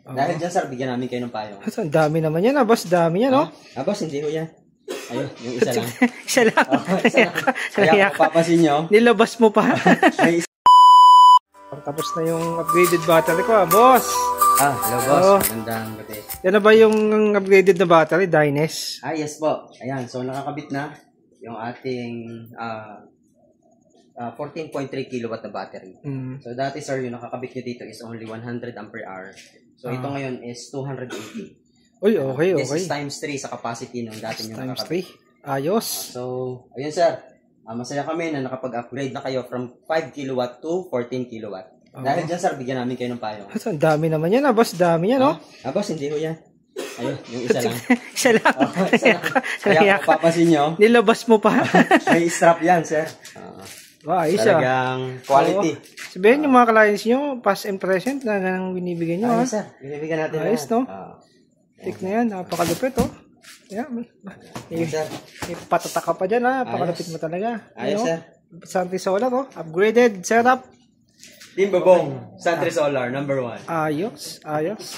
Dahil dyan, sir, bigyan namin kayo ng payo. Ang dami naman yan, boss. Dami yan, no? Boss, hindi ho yan. Ayun, yung isa lang. Isa lang. Isa lang. Kaya kung papasin nyo. Nilabas mo pa. Ay, Tapos na yung upgraded battery ko, boss. hello, boss. Magandang gabi. Yan na ba yung upgraded na battery, Dynes? Yes po. Ayan, so nakakabit na yung ating 14.3 kilowatt na battery. So dati, sir, yung nakakabit nyo dito is only 100 ampere hour. So ito ngayon is 280. Uy, okay. This is times 3 sa capacity nung dati nyo nakakabit. Times 3. Ayos. So, ayun, sir. Masaya kami na nakapag-upgrade na kayo from 5 kilowatt to 14 kilowatt. Dahil dyan, sir, bigyan namin kayo ng payo. Ang dami naman yan, boss. Dami yan, no? Boss, hindi ho yan. Ayun, yung isa lang. Isa lang. Isa lang. Kaya kung papasin nyo. Nilabas mo pa. May strap yan, sir. Ayos, talagang quality. Sabihin yung mga clients nyo, past and present na nang binibigyan nyo, Ayos, sir. Binibigyan natin. Ayos, no? Tik na yan. Napakalupit, oh. May patataka pa dyan, ha? Napakalupit mo talaga. Ayos, sir. Santry Solar, oh. Upgraded setup. Team Babong, Santry Solar, #1. Ayos, ayos.